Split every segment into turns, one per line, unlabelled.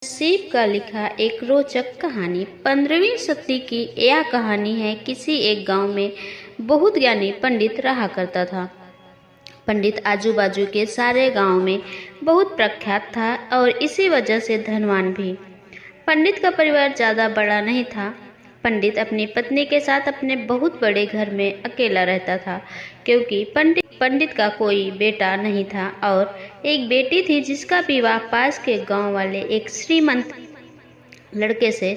नसीब का लिखा एक रोचक कहानी। 15वीं सदी की यह कहानी है। किसी एक गांव में बहुत ज्ञानी पंडित रहा करता था। पंडित आजू बाजू के सारे गांव में बहुत प्रख्यात था और इसी वजह से धनवान भी। पंडित का परिवार ज्यादा बड़ा नहीं था। पंडित अपनी पत्नी के साथ अपने बहुत बड़े घर में अकेला रहता था, क्योंकि पंडित का कोई बेटा नहीं था और एक बेटी थी जिसका विवाह पास के गांव वाले एक श्रीमंत लड़के से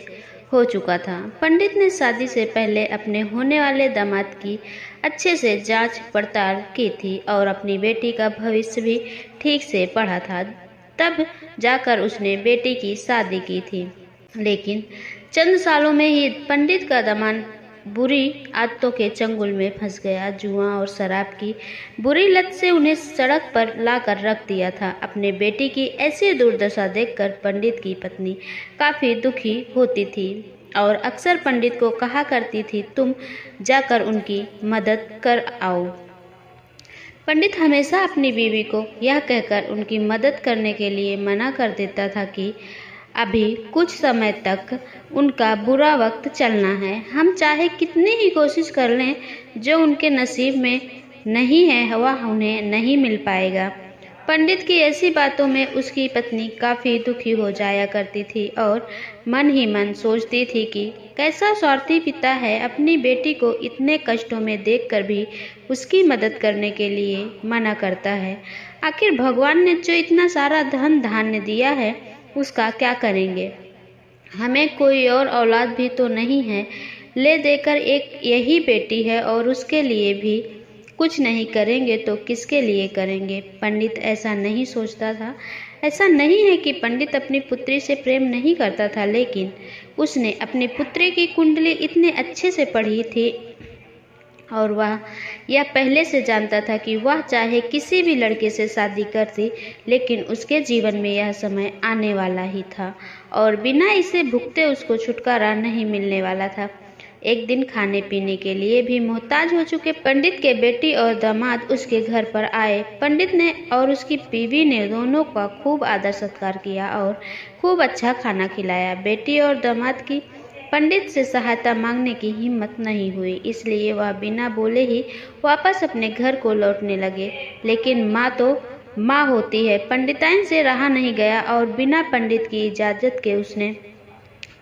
हो चुका था। पंडित ने शादी से पहले अपने होने वाले दामाद की अच्छे से जांच पड़ताल की थी और अपनी बेटी का भविष्य भी ठीक से पढ़ा था। तब जाकर उसने बेटी की शादी की थी। लेकिन चंद सालों में ही पंडित का दामाद बुरी आदतों के चंगुल में फंस गया। जुआ और शराब की बुरी लत से उन्हें सड़क पर लाकर रख दिया था। अपने बेटी की ऐसी दुर्दशा देखकर पंडित की पत्नी काफी दुखी होती थी और अक्सर पंडित को कहा करती थी, तुम जाकर उनकी मदद कर आओ। पंडित हमेशा अपनी बीवी को यह कहकर उनकी मदद करने के लिए मना कर देता था कि अभी कुछ समय तक उनका बुरा वक्त चलना है। हम चाहे कितनी ही कोशिश कर लें, जो उनके नसीब में नहीं है वह उन्हें नहीं मिल पाएगा। पंडित की ऐसी बातों में उसकी पत्नी काफी दुखी हो जाया करती थी और मन ही मन सोचती थी कि कैसा स्वार्थी पिता है, अपनी बेटी को इतने कष्टों में देखकर भी उसकी मदद करने के लिए मना करता है। आखिर भगवान ने जो इतना सारा धन धान्य दिया है उसका क्या करेंगे? हमें कोई और औलाद भी तो नहीं है, ले देकर एक यही बेटी है और उसके लिए भी कुछ नहीं करेंगे तो किसके लिए करेंगे? पंडित ऐसा नहीं सोचता था। ऐसा नहीं है कि पंडित अपनी पुत्री से प्रेम नहीं करता था, लेकिन उसने अपनी पुत्री की कुंडली इतने अच्छे से पढ़ी थी और वह यह पहले से जानता था कि वह चाहे किसी भी लड़के से शादी करती, लेकिन उसके जीवन में यह समय आने वाला ही था और बिना इसे भुगते उसको छुटकारा नहीं मिलने वाला था। एक दिन खाने पीने के लिए भी मोहताज हो चुके पंडित के बेटी और दामाद उसके घर पर आए। पंडित ने और उसकी बीवी ने दोनों का खूब आदर सत्कार किया और खूब अच्छा खाना खिलाया। बेटी और दामाद की पंडित से सहायता मांगने की हिम्मत नहीं हुई, इसलिए वह बिना बोले ही वापस अपने घर को लौटने लगे। लेकिन माँ तो माँ होती है, पंडिताइन से रहा नहीं गया और बिना पंडित की इजाजत के उसने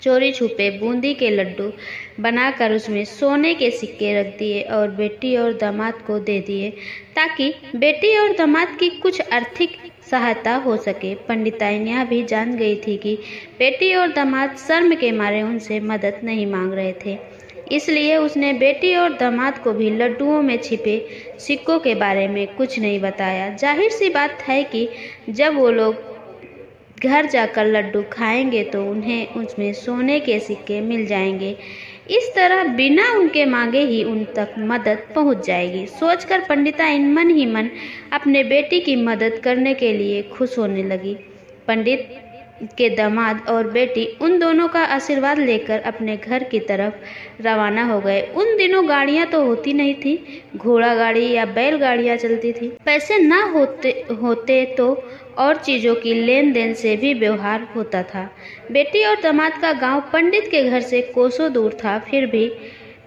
चोरी छुपे बूंदी के लड्डू बनाकर उसमें सोने के सिक्के रख दिए और बेटी और दामाद को दे दिए, ताकि बेटी और दामाद की कुछ आर्थिक सहायता हो सके। पंडिताइन यह भी जान गई थी कि बेटी और दामाद शर्म के मारे उनसे मदद नहीं मांग रहे थे, इसलिए उसने बेटी और दामाद को भी लड्डुओं में छिपे सिक्कों के बारे में कुछ नहीं बताया। जाहिर सी बात है कि जब वो लोग घर जाकर लड्डू खाएंगे तो उन्हें उसमें सोने के सिक्के मिल जाएंगे। इस तरह बिना उनके मांगे ही उन तक मदद पहुंच जाएगी। सोचकर पंडिताइन मन ही मन अपने बेटी की मदद करने के लिए खुश होने लगी। पंडित के दामाद और बेटी उन दोनों का आशीर्वाद लेकर अपने घर की तरफ रवाना हो गए। उन दिनों गाड़ियां तो होती नहीं थी, घोड़ा गाड़ी या बैल गाड़ियां चलती थी। पैसे ना होते तो और चीजों की लेन देन से भी व्यवहार होता था। बेटी और दामाद का गांव पंडित के घर से कोसों दूर था, फिर भी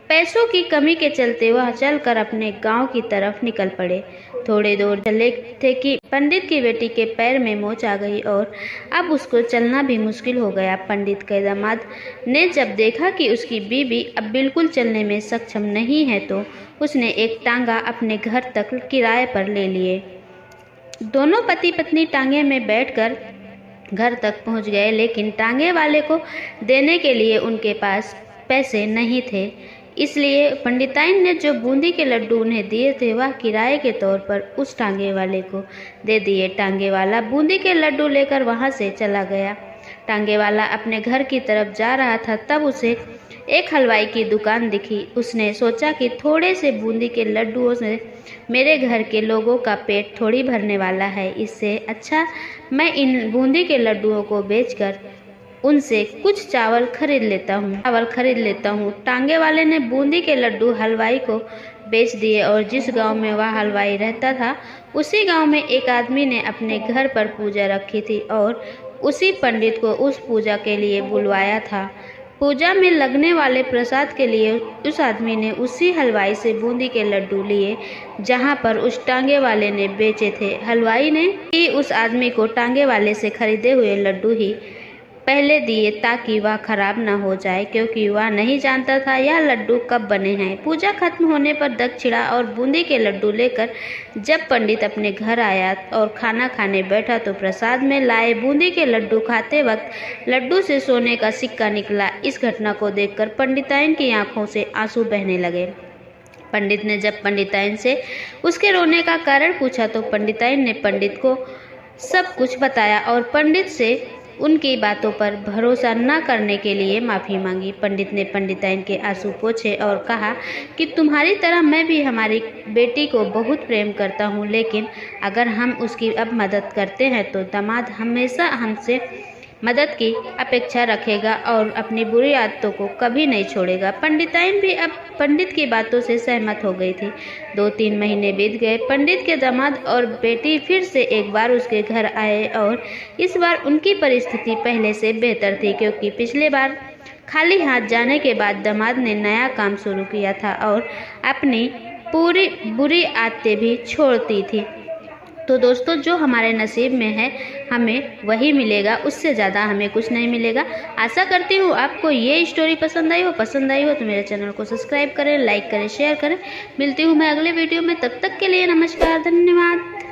पैसों की कमी के चलते वह चलकर अपने गांव की तरफ निकल पड़े। थोड़े दूर चले थे कि पंडित की बेटी के पैर में मोच आ गई और अब उसको चलना भी मुश्किल हो गया। पंडित के दामाद ने जब देखा कि उसकी बीवी अब बिल्कुल चलने में सक्षम नहीं है तो उसने एक टांगा अपने घर तक किराए पर ले लिए। दोनों पति पत्नी टांगे में बैठकर घर तक पहुंच गए, लेकिन टांगे वाले को देने के लिए उनके पास पैसे नहीं थे, इसलिए पंडिताइन ने जो बूंदी के लड्डू उन्हें दिए थे वह किराए के तौर पर उस टांगे वाले को दे दिए। टांगे वाला बूंदी के लड्डू लेकर वहां से चला गया। टांगे वाला अपने घर की तरफ जा रहा था, तब उसे एक हलवाई की दुकान दिखी। उसने सोचा कि थोड़े से बूंदी के लड्डुओं से मेरे घर के लोगों का पेट थोड़ी भरने वाला है, इससे अच्छा मैं इन बूंदी के लड्डुओं को बेचकर उनसे कुछ चावल खरीद लेता हूँ। टांगे वाले ने बूंदी के लड्डू हलवाई को बेच दिए और जिस गांव में वह हलवाई रहता था उसी गांव में एक आदमी ने अपने घर पर पूजा रखी थी और उसी पंडित को उस पूजा के लिए बुलवाया था। पूजा में लगने वाले प्रसाद के लिए उस आदमी ने उसी हलवाई से बूंदी के लड्डू लिए जहां पर उस टांगे वाले ने बेचे थे। हलवाई ने ही उस आदमी को टांगे वाले से खरीदे हुए लड्डू ही पहले दिए ताकि वह खराब न हो जाए, क्योंकि वह नहीं जानता था यह लड्डू कब बने हैं। पूजा खत्म होने पर दक्षिणा और बूंदी के लड्डू लेकर जब पंडित अपने घर आया और खाना खाने बैठा तो प्रसाद में लाए बूंदी के लड्डू खाते वक्त लड्डू से सोने का सिक्का निकला। इस घटना को देखकर पंडिताइन की आंखों से आंसू बहने लगे। पंडित ने जब पंडिताइन से उसके रोने का कारण पूछा तो पंडिताइन ने पंडित को सब कुछ बताया और पंडित से उनकी बातों पर भरोसा न करने के लिए माफ़ी मांगी। पंडित ने पंडिताइन के आंसू पोंछे और कहा कि तुम्हारी तरह मैं भी हमारी बेटी को बहुत प्रेम करता हूँ, लेकिन अगर हम उसकी अब मदद करते हैं तो दामाद हमेशा हमसे मदद की अपेक्षा रखेगा और अपनी बुरी आदतों को कभी नहीं छोड़ेगा। पंडिताइन भी अब पंडित की बातों से सहमत हो गई थी। 2-3 महीने बीत गए। पंडित के दामाद और बेटी फिर से एक बार उसके घर आए और इस बार उनकी परिस्थिति पहले से बेहतर थी, क्योंकि पिछले बार खाली हाथ जाने के बाद दामाद ने नया काम शुरू किया था और अपनी पूरी बुरी आदतें भी छोड़ती थी। तो दोस्तों, जो हमारे नसीब में है हमें वही मिलेगा, उससे ज़्यादा हमें कुछ नहीं मिलेगा। आशा करती हूँ आपको ये स्टोरी पसंद आई हो तो मेरे चैनल को सब्सक्राइब करें, लाइक करें, शेयर करें। मिलती हूँ मैं अगले वीडियो में, तब तक के लिए नमस्कार, धन्यवाद।